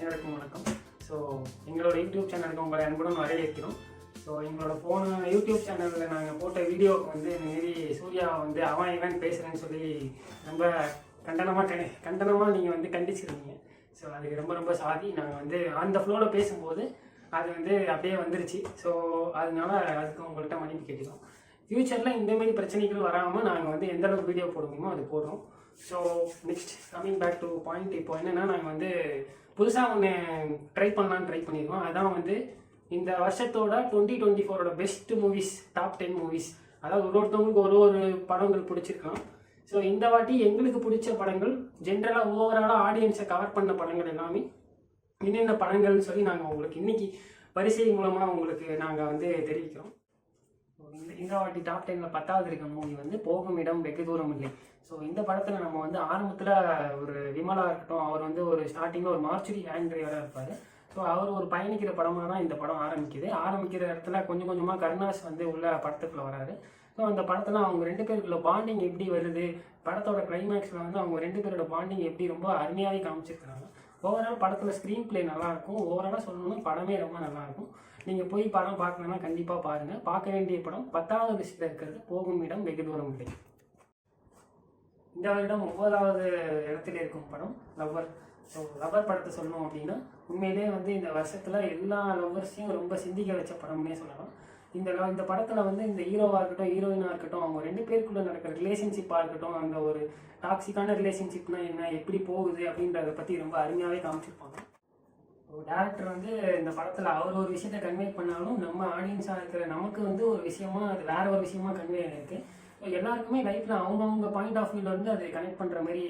அனைவருக்கும் வணக்கம். ஸோ எங்களோட யூடியூப் சேனலுக்கு உங்களை அன்புடன் வரவேற்கிறோம். ஸோ எங்களோட போன யூடியூப் சேனலில் நாங்கள் போட்ட வீடியோவுக்கு வந்து மாரி சூர்யா வந்து அவன் இவன் பேசுகிறேன்னு சொல்லி ரொம்ப கண்டனமாக நீங்கள் வந்து கண்டிச்சிருந்தீங்க. ஸோ அதுக்கு ரொம்ப ரொம்ப சாரி. நாங்கள் வந்து அந்த ஃப்ளோவில் பேசும்போது அது வந்து அப்படியே வந்துருச்சு. ஸோ அதனால அதுக்கு உங்கள்கிட்ட மன்னிப்பு கேட்டுக்கிறோம். ஃப்யூச்சரில் இந்தமாரி பிரச்சனைகள் வராமல் நாங்கள் வந்து எந்தளவுக்கு வீடியோ போட முடியுமோ அது போடுறோம். So next coming back to point. இப்போ என்னென்னா நாங்கள் வந்து புதுசாக ஒன்று ட்ரை பண்ணியிருக்கோம். அதான் வந்து இந்த வருஷத்தோட 2024 பெஸ்ட் மூவிஸ், டாப் 10 மூவிஸ். அதாவது ஒருத்தவங்களுக்கு ஒரு படங்கள் பிடிச்சிருக்கலாம். ஸோ இந்த வாட்டி எங்களுக்கு பிடிச்ச படங்கள் ஜென்ரலாக ஓவராலாக ஆடியன்ஸை கவர் பண்ண படங்கள் எல்லாமே என்னென்ன படங்கள்னு சொல்லி நாங்கள் உங்களுக்கு இன்னைக்கு வரிசை மூலமாக உங்களுக்கு நாங்கள் வந்து தெரிவிக்கிறோம். இந்த வாட்டி டாப் 10ல் 10வது இருக்க மூவி வந்து போகும் இடம் வெகு தூரம் இல்லை. ஸோ இந்த படத்தில் நம்ம வந்து ஆரம்பத்தில் ஒரு விமலா இருக்கட்டும், அவர் வந்து ஒரு ஸ்டார்டிங்கில் ஒரு மார்ச்சுரி வேன் டிரைவராக இருப்பார். ஸோ அவர் ஒரு பயணிக்கிற படமாக தான் இந்த படம் ஆரம்பிக்கிற இடத்துல கொஞ்சம் கொஞ்சமாக கருணாஸ் வந்து உள்ள படத்துக்குள்ளே வராரு. ஸோ அந்த படத்தில் அவங்க ரெண்டு பேருக்குள்ள பாண்டிங் எப்படி வருது, படத்தோட கிளைமேக்ஸில் வந்து அவங்க ரெண்டு பேரோட பாண்டிங் எப்படி ரொம்ப அருமையாகவே காமிச்சிருக்கிறாங்க. ஓவரால் படத்தில் ஸ்க்ரீன் பிளே நல்லாயிருக்கும். ஓவராலாக சொல்லணும்னா படமே ரொம்ப நல்லாயிருக்கும். நீங்கள் போய் படம் பார்க்கணுன்னா கண்டிப்பாக பாருங்கள். பார்க்க வேண்டிய படம் 10வது லிஸ்ட்டில் இருக்கிறது போகும் இடம் வெகு தூரம் இல்லை. இந்த வருடம் 9வது இடத்துல இருக்கும் படம் லவ்வர். ஸோ லவ்வர் படத்தை சொல்லணும் அப்படின்னா உண்மையிலே வந்து இந்த வருஷத்தில் எல்லா லவ்வர்ஸையும் ரொம்ப சிந்திக்க வச்ச படம்னே சொல்லலாம். இந்த படத்தில் வந்து இந்த ஹீரோவாக இருக்கட்டும், ஹீரோயினாக இருக்கட்டும், அவங்க ரெண்டு பேருக்குள்ளே நடக்கிற ரிலேஷன்ஷிப்பாக இருக்கட்டும், அந்த ஒரு டாக்ஸிக்கான ரிலேஷன்ஷிப்னா என்ன, எப்படி போகுது அப்படின்றத பற்றி ரொம்ப அருமையாகவே காமிச்சிருப்பாங்க. டேரக்டர் வந்து இந்த படத்தில் அவர் ஒரு விஷயத்தை கன்வே பண்ணாலும் நம்ம ஆடியன்ஸாக இருக்கிற நமக்கு வந்து ஒரு விஷயமா அது வேற ஒரு விஷயமா கன்வே ஆகிருக்கு. ஸோ எல்லாருக்குமே லைஃப்பில் அவங்கவுங்க பாயிண்ட் ஆஃப் வியூவில் வந்து அதை கனெக்ட் பண்ணுற மாதிரி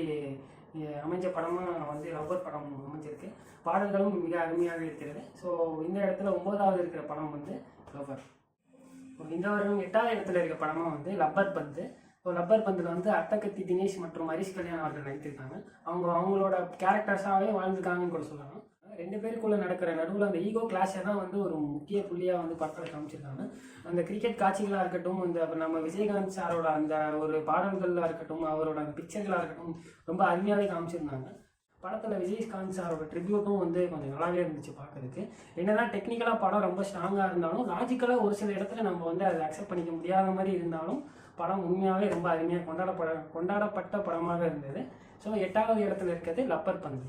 அமைஞ்ச படமாக வந்து லவ்வர் படம் அமைஞ்சிருக்கு. பாடல்களும் மிக அருமையாக இருக்கிறது. ஸோ இந்த இடத்துல 9வது இருக்கிற படம் வந்து லவ்வர். இந்த வருடம் 8வது இடத்துல இருக்க படமாக வந்து லப்பர் பந்து. ஸோ லப்பர் பந்தில் வந்து அட்டகத்தி தினேஷ் மற்றும் ஹரிஷ் கல்யாண் அவர்கள் நடித்திருக்காங்க. அவங்களோட கேரக்டர்ஸாகவே வாழ்ந்துருக்காங்கன்னு கூட சொல்லலாம். ரெண்டு பேருக்குள்ளே நடக்கிற நடுவில் அந்த ஈகோ கிளாஷை தான் வந்து ஒரு முக்கிய புள்ளியாக வந்து படத்தில் காமிச்சிருக்காங்க. அந்த கிரிக்கெட் காட்சிகளாக இருக்கட்டும், இந்த நம்ம விஜயகாந்த் சாரோட அந்த ஒரு பாடல்களாக இருக்கட்டும், அவரோட அந்த பிக்சர்களாக இருக்கட்டும் ரொம்ப அருமையாகவே காமிச்சிருந்தாங்க. படத்தில் விஜயகாந்த் சாரோட ட்ரிபியூட்டும் வந்து கொஞ்சம் நல்லாவே இருந்துச்சு பார்க்கறதுக்கு. என்னதான் டெக்னிக்கலாக படம் ரொம்ப ஸ்ட்ராங்காக இருந்தாலும் லாஜிக்கலாக ஒரு சில இடத்துல நம்ம வந்து அதை அக்செப்ட் பண்ணிக்க முடியாத மாதிரி இருந்தாலும் படம் உண்மையாகவே ரொம்ப அருமையாக கொண்டாடப்பட்ட படமாக இருந்தது. ஸோ 8வது இடத்துல இருக்கிறது லப்பர் பந்து.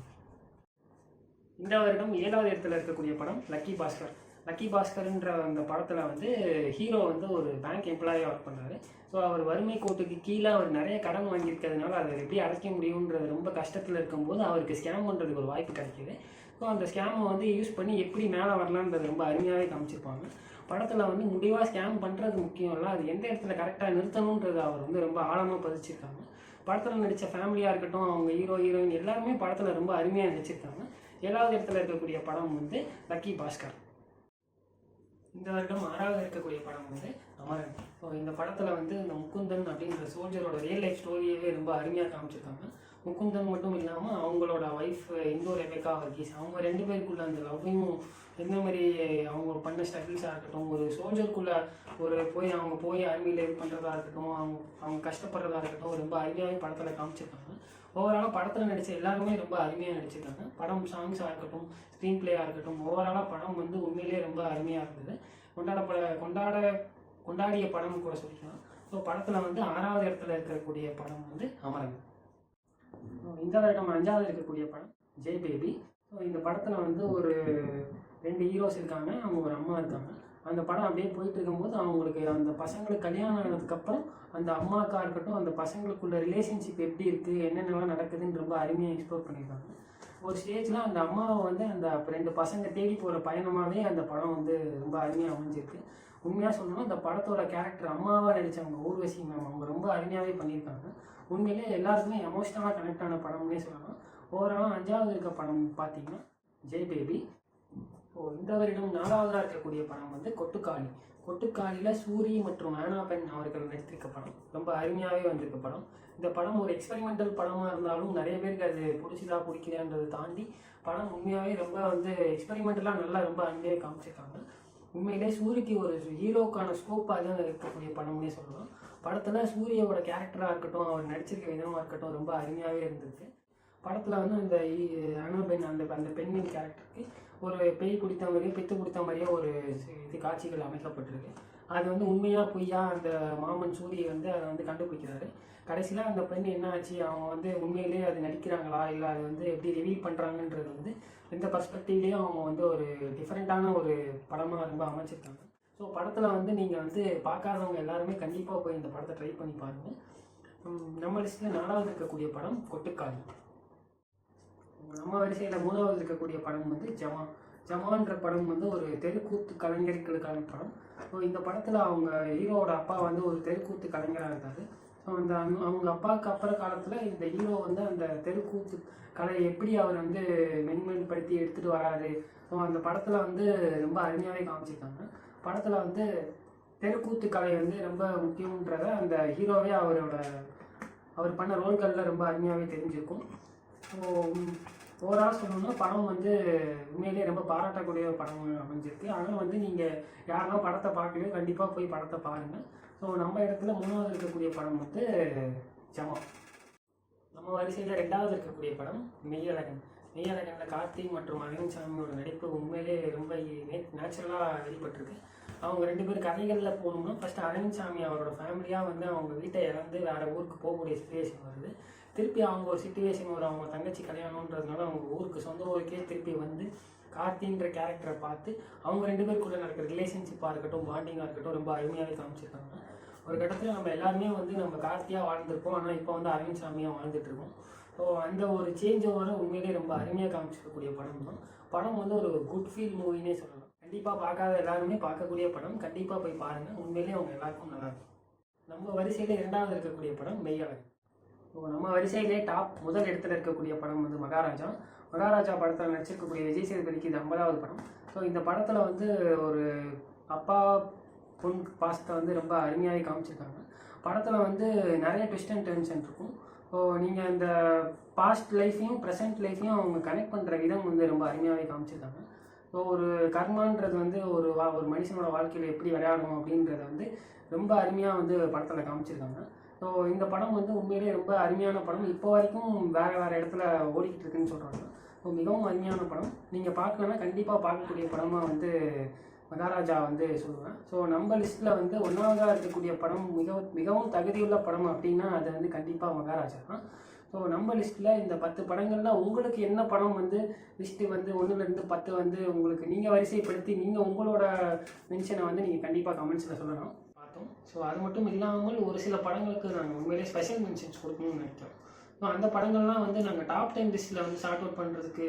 இந்த வருடம் 7வது இடத்துல இருக்கக்கூடிய படம் லக்கி பாஸ்கர். லக்கி பாஸ்கர்ன்ற அந்த படத்தில் வந்து ஹீரோ வந்து ஒரு பேங்க் எம்ப்ளாயாக ஒர்க் பண்ணுறாரு. ஸோ அவர் வறுமை கோட்டுக்கு கீழே அவர் நிறைய கடன் வாங்கியிருக்கிறதுனால அதை எப்படி அடைக்க முடியுன்றது ரொம்ப கஷ்டத்தில் இருக்கும்போது அவருக்கு ஸ்கேம் பண்ணுறதுக்கு ஒரு வாய்ப்பு கிடைக்கிது. ஸோ அந்த ஸ்கேமை வந்து யூஸ் பண்ணி எப்படி மேலே வரலான்றது ரொம்ப அருமையாகவே காமிச்சிருப்பாங்க. படத்தில் வந்து முடிவாக ஸ்கேம் பண்ணுறது முக்கியம் இல்லை, அது எந்த இடத்துல கரெக்டாக நிறுத்தணுன்றது அவர் வந்து ரொம்ப ஆழமாக பதிச்சிருக்காங்க. படத்தில் நடித்த ஃபேமிலியாக இருக்கட்டும், அவங்க ஹீரோயின் எல்லாருமே படத்தில் ரொம்ப அருமையாக நடிச்சிருக்காங்க. 7வது இடத்துல இருக்கக்கூடிய படம் வந்து லக்கி பாஸ்கர். இந்த வருடம் 6வது இருக்கக்கூடிய படம் வந்து அமரன். ஸோ இந்த படத்தில் வந்து இந்த முகுந்தன் அப்படின்ற சோல்ஜரோட ரியல் லைஃப் ஸ்டோரியவே ரொம்ப அருமையாக காமிச்சிருக்காங்க. முகுந்தன் மட்டும் இல்லாமல் அவங்களோட ஒய்ஃப் இந்தோ ரெபேக்கா வர்கீஸ், அவங்க ரெண்டு பேருக்குள்ள அந்த லவ்வையும் எந்த மாதிரி அவங்க பண்ண ஸ்ட்ரகிள்ஸாக இருக்கட்டும், ஒரு சோல்ஜருக்குள்ளே அவங்க போய் ஆர்மியில் இது பண்ணுறதா இருக்கட்டும், அவங்க கஷ்டப்படுறதா இருக்கட்டும் ரொம்ப அருமையாகவே படத்தில் காமிச்சிருக்காங்க. ஓவராலாக படத்தில் நடித்த எல்லாருமே ரொம்ப அருமையாக நடிச்சிருக்காங்க. படம் சாங்ஸாக இருக்கட்டும், ஸ்க்ரீன் பிளேயாக இருக்கட்டும், ஓவராலாக படம் வந்து உண்மையிலே ரொம்ப அருமையாக இருந்தது. கொண்டாடிய படம் கூட சொல்லிக்கலாம். ஸோ படத்தில் வந்து 6வது இடத்துல இருக்கக்கூடிய படம் வந்து அமரன். இந்த வருடம் 5வது இருக்கக்கூடிய படம் ஜெய் பேபி. ஸோ இந்த படத்தில் வந்து ஒரு 2 ஹீரோஸ் இருக்காங்க, அவங்க ஒரு அம்மா இருக்காங்க. அந்த படம் அப்படியே போயிட்டு இருக்கும்போது அவங்களுக்கு அந்த பசங்களுக்கு கல்யாணம் ஆனதுக்கப்புறம் அந்த அம்மாக்கா இருக்கட்டும், அந்த பசங்களுக்குள்ள ரிலேஷன்ஷிப் எப்படி இருக்குது, என்னென்னலாம் நடக்குதுன்னு ரொம்ப அருமையாக எக்ஸ்ப்ளோர் பண்ணியிருக்காங்க. ஒரு ஸ்டேஜில் அந்த அம்மாவை வந்து அந்த 2 பசங்க தேடி போகிற பயணமாகவே அந்த படம் வந்து ரொம்ப அருமையாக அமைஞ்சிருக்கு. உண்மையாக சொல்லணும்னா அந்த படத்தோட கேரக்டர் அம்மாவாக நடித்தவங்க ஊர்வசி மேம் அவங்க ரொம்ப அருமையாகவே பண்ணியிருக்காங்க. உண்மையிலே எல்லாருக்குமே எமோஷனலாக கனெக்ட் ஆன படம்னே சொல்லலாம். ஓவராலாக 5வது இருக்க படம் பார்த்தீங்கன்னா ஜெய் பேபி. இந்த வருடம் 4வதாக இருக்கக்கூடிய படம் வந்து கொட்டுக்காளியில் சூரி மற்றும் ஆனாபென் அவர்கள் நடித்திருக்க படம் ரொம்ப அருமையாகவே வந்திருக்க படம். இந்த படம் ஒரு எக்ஸ்பெரிமெண்டல் படமாக இருந்தாலும் நிறைய பேருக்கு அது பிடிக்கலன்றதை தாண்டி படம் உண்மையாகவே ரொம்ப வந்து எக்ஸ்பெரிமெண்டலாக நல்லா ரொம்ப அருமையாக காமிச்சிருக்காங்க. உண்மையிலே சூரிக்கு ஒரு ஹீரோக்கான ஸ்கோப்பாக தான் இருக்கக்கூடிய படம்னே சொல்லலாம். படத்தில் சூரியோட கேரக்டராக இருக்கட்டும், அவர் நடிச்சிருக்க விதமாக இருக்கட்டும் ரொம்ப அருமையாகவே இருந்திருக்கு. படத்தில் வந்து அந்த அனபென் அந்த பெண்ணின் கேரக்டருக்கு ஒரு பேய் பிடித்த மாதிரியே பித்து பிடித்த மாதிரியே ஒரு இது காட்சிகள் அமைக்கப்பட்டிருக்கு. அது வந்து உண்மையாக பொய்யா அந்த மாமன் சூரிய வந்து அதை வந்து கண்டுபிடிக்கிறாரு. கடைசியில் அந்த பெண் என்ன ஆச்சு, அவங்க வந்து உண்மையிலேயே அது நடிக்கிறாங்களா இல்லை அது வந்து எப்படி ரிவீல் பண்ணுறாங்கன்றது வந்து இந்த பர்ஸ்பெக்டிவ்லேயும் அவங்க வந்து ஒரு டிஃப்ரெண்ட்டான ஒரு படமாக ரொம்ப அமைச்சிருக்காங்க. ஸோ படத்தில் வந்து நீங்கள் வந்து பார்க்காதவங்க எல்லாருமே கண்டிப்பாக போய் இந்த படத்தை ட்ரை பண்ணி பாருங்கள். நம்ம லிஸ்ட்டில் 4வது இருக்கக்கூடிய படம் கொட்டுக்காளி. நம்ம வரிசையில் 3வது இருக்கக்கூடிய படம் வந்து ஜமான்ற படம் வந்து ஒரு தெருக்கூத்து கலைஞர்களுக்கான படம். ஸோ இந்த படத்தில் அவங்க ஹீரோவோட அப்பா வந்து ஒரு தெருக்கூத்து கலைஞராக இருக்கார். ஸோ அந்த அவங்க அப்பாவுக்கு அப்புறம் காலத்தில் இந்த ஹீரோ வந்து அந்த தெருக்கூத்து கலையை எப்படி அவர் வந்து மென்மேன்படுத்தி எடுத்துகிட்டு வராரு. ஸோ அந்த படத்தில் வந்து ரொம்ப அருமையாகவே காமிச்சிருக்காங்க. படத்தில் வந்து தெருக்கூத்து கலை வந்து ரொம்ப முக்கியன்றத அந்த ஹீரோவே அவர் பண்ண ரோல்களில் ரொம்ப அருமையாகவே தெரிஞ்சிருக்கும். ஸோ ஓவரால் சொல்லணும்னா படம் வந்து உண்மையிலேயே ரொம்ப பாராட்டக்கூடிய படம் அமைஞ்சிருக்கு. அதனால் வந்து நீங்கள் யாரெல்லாம் படத்தை பார்க்கலையோ கண்டிப்பாக போய் படத்தை பாருங்கள். ஸோ நம்ம இடத்துல 3வது இருக்கக்கூடிய படம் வந்து ஜமா. நம்ம வரிசையில் 2வது இருக்கக்கூடிய படம் மெய்யழகன். மெய்யழகனில் கார்த்திக் மற்றும் அரவிந்த் சாமியோட நடிப்பு உண்மையிலே ரொம்ப நேச்சுரலாக வெளிப்பட்டிருக்கு. அவங்க 2 பேர் கதைகளில் போகணும்னா ஃபஸ்ட்டு அரவிந்த் சாமி அவரோட ஃபேமிலியாக வந்து அவங்க வீட்டை இறந்து வேறு ஊருக்கு போகக்கூடிய சிச்சுவேஷன் வருது. திருப்பி அவங்க ஒரு சிச்சுவேஷன் வரும், அவங்க தங்கச்சி கல்யாணன்றதுனால அவங்க ஊருக்கு சொந்த ஊருக்கே திருப்பி வந்து கார்த்தின்ற கேரக்டரை பார்த்து அவங்க 2 பேருக்குள்ளே நடக்கிற ரிலேஷன்ஷிப்பாக இருக்கட்டும், பாண்டிங்காக இருக்கட்டும் ரொம்ப அருமையாகவே காமிச்சிருக்காங்க. ஒரு கட்டத்தில் நம்ம எல்லாருமே வந்து நம்ம கார்த்தியாக வாழ்ந்துருப்போம், ஆனால் இப்போ வந்து அரவிந்த் சாமியாக வாழ்ந்துட்டுருக்கோம். ஸோ அந்த ஒரு சேஞ்ச் ஓவரை உண்மையிலேயே ரொம்ப அருமையாக காமிச்சிருக்கக்கூடிய படம் தான். படம் வந்து ஒரு குட் ஃபீல் மூவினே சொல்லலாம். கண்டிப்பாக பார்க்காத எல்லாருமே பார்க்கக்கூடிய படம், கண்டிப்பாக போய் பாருங்கள். உண்மையிலேயே அவங்க எல்லாருக்கும் நல்லாயிருக்கும். நம்ம வரிசையில் 2வது இருக்கக்கூடிய படம் மெய்யழகன். ஸோ நம்ம வரிசையிலே முதல் இடத்துல இருக்கக்கூடிய படம் வந்து மகாராஜா. மகாராஜா படத்தில் நடிச்சிருக்கக்கூடிய விஜய் சேதுபதிக்கு இது 50வது படம். ஸோ இந்த படத்தில் வந்து ஒரு அப்பா பொன் பாசத்தை வந்து ரொம்ப அருமையாக காமிச்சிருக்காங்க. படத்தில் வந்து நிறைய ட்விஸ்ட் அண்ட் டர்ன்ஸ் இருக்கும். ஸோ நீங்கள் இந்த பாஸ்ட் லைஃப்பையும் ப்ரெசென்ட் லைஃப்பையும் அவங்க கனெக்ட் பண்ணுற விதம் வந்து ரொம்ப அருமையாகவே காமிச்சிருக்காங்க. ஸோ ஒரு கர்மான்றது வந்து ஒரு மனுஷனோட வாழ்க்கையில் எப்படி விளையாடணும் அப்படின்றத வந்து ரொம்ப அருமையாக வந்து படத்தில் காமிச்சிருக்காங்க. ஸோ இந்த படம் வந்து உண்மையிலேயே ரொம்ப அருமையான படம். இப்போ வரைக்கும் வேறு இடத்துல ஓடிக்கிட்டு இருக்குன்னு சொல்கிறாங்க. ஸோ மிகவும் அருமையான படம். நீங்கள் பார்க்கலன்னா கண்டிப்பாக பார்க்கக்கூடிய படமாக வந்து மகாராஜா வந்து சொல்லுவேன். ஸோ நம்ம லிஸ்ட்டில் வந்து 1வதாக இருக்கக்கூடிய படம் மிகவும் தகுதியுள்ள படம் அப்படின்னா அது வந்து கண்டிப்பாக மகாராஜா தான். ஸோ நம்ம லிஸ்ட்டில் இந்த 10 படங்கள்லாம் உங்களுக்கு என்ன படம் வந்து லிஸ்ட்டு வந்து 1லேருந்து 10 வந்து உங்களுக்கு நீங்கள் வரிசைப்படுத்தி நீங்கள் உங்களோட மென்ஷனை வந்து நீங்கள் கண்டிப்பாக கமெண்ட்ஸில் சொல்லலாம். பார்த்தோம். ஸோ அது மட்டும் இல்லாமல் ஒரு சில படங்களுக்கு நாங்கள் உண்மையிலே ஸ்பெஷல் மென்ஷன்ஸ் கொடுக்கணும்னு நினைக்கிறோம். ஸோ அந்த படங்கள்லாம் வந்து நாங்கள் டாப் 10 லிஸ்ட்டில் வந்து ஷார்ட் அவுட் பண்ணுறதுக்கு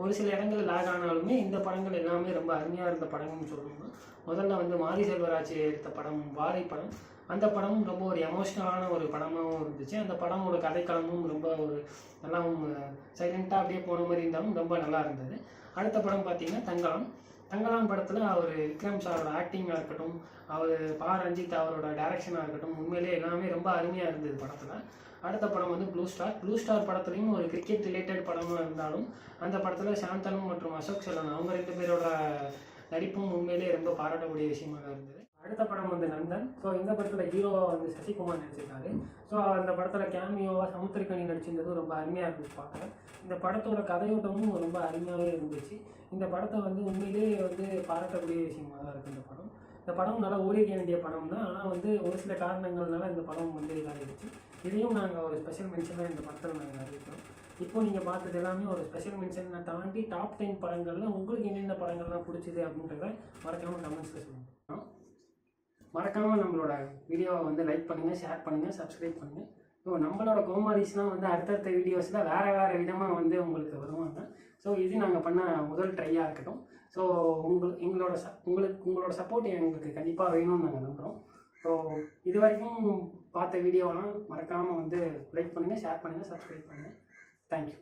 ஒரு சில இடங்கள் லேக் ஆனாலுமே இந்த படங்கள் எல்லாமே ரொம்ப அருமையாக இருந்த படம்னு சொல்லணும். முதல்ல வந்து மாரி செல்வராஜ் எடுத்த படம் வாழை படம். அந்த படமும் ரொம்ப ஒரு எமோஷ்னலான ஒரு படமாகவும் இருந்துச்சு. அந்த படமோட கதைக்களமும் ரொம்ப ஒரு நல்லா சைலண்ட்டாக அப்படியே போன மாதிரி இருந்தாலும் ரொம்ப நல்லா இருந்தது. அடுத்த படம் பார்த்திங்கன்னா தங்கலாம் படத்தில் அவர் விக்ரம் சாரோட ஆக்டிங்காக இருக்கட்டும், அவர் ரஞ்சித் அவரோட டைரக்ஷனாக இருக்கட்டும், உண்மையிலே எல்லாமே ரொம்ப அருமையாக இருந்தது படத்தில். அடுத்த படம் வந்து ப்ளூ ஸ்டார் படத்துலையும் ஒரு கிரிக்கெட் ரிலேட்டட் படமாக இருந்தாலும் அந்த படத்தில் சாந்தனு மற்றும் அசோக் செல்லன் அவங்க 2 பேரோட நடிப்பும் உண்மையிலே ரொம்ப பாராட்டக்கூடிய விஷயமாக இருந்தது. அடுத்த படம் வந்து நந்தன். ஸோ இந்த படத்தில் ஹீரோவாக வந்து சசிகுமார் நடிச்சிருக்காரு. ஸோ அந்த படத்தில் கேமியோவாக சமுத்திரக்கனி நடிச்சிருந்ததும் ரொம்ப அருமையாக இருந்துச்சு பார்க்க. இந்த படத்தோட கதையோட்டமும் ரொம்ப அருமையாகவே இருந்துச்சு. இந்த படத்தை வந்து உண்மையிலேயே வந்து பாராட்டக்கூடிய விஷயமாக தான் இருக்குது இந்த படம் நல்லா ஓடிக்க வேண்டிய படம் தான். ஆனால் வந்து ஒரு சில காரணங்கள்னால இந்த படம் வந்து இதாகிடுச்சு. இதையும் நாங்கள் ஒரு ஸ்பெஷல் மென்ஷனாக இந்த படத்தில் நாங்கள் அறிவிக்கிறோம். இப்போ நீங்கள் பார்த்தது எல்லாமே ஒரு ஸ்பெஷல் மென்ஷனை தாண்டி டாப் 10 படங்களில் உங்களுக்கு என்னென்ன படங்கள்லாம் பிடிச்சிது அப்படின்றத மறக்காமல் கமெண்ட்ஸில் சொல்லுங்கள். மறக்காமல் நம்மளோட வீடியோவை வந்து லைக் பண்ணுங்கள், ஷேர் பண்ணுங்கள், சப்ஸ்கிரைப் பண்ணுங்கள். ஸோ நம்மளோட கோமாடிஸ்லாம் வந்து அடுத்தடுத்த வீடியோஸில் வேறு விதமாக வந்து உங்களுக்கு வருவாங்க. ஸோ இது நாங்கள் பண்ண முதல் ட்ரையாக இருக்கட்டும். ஸோ உங்களோட சப்போர்ட் எங்களுக்கு கண்டிப்பாக வேணும்னு நாங்கள் நம்புகிறோம். ஸோ இது வரைக்கும் பார்த்த வீடியோவெல்லாம் மறக்காமல் வந்து லைக் பண்ணுங்கள், ஷேர் பண்ணுங்கள், சப்ஸ்கிரைப் பண்ணுங்கள். தேங்க்யூ.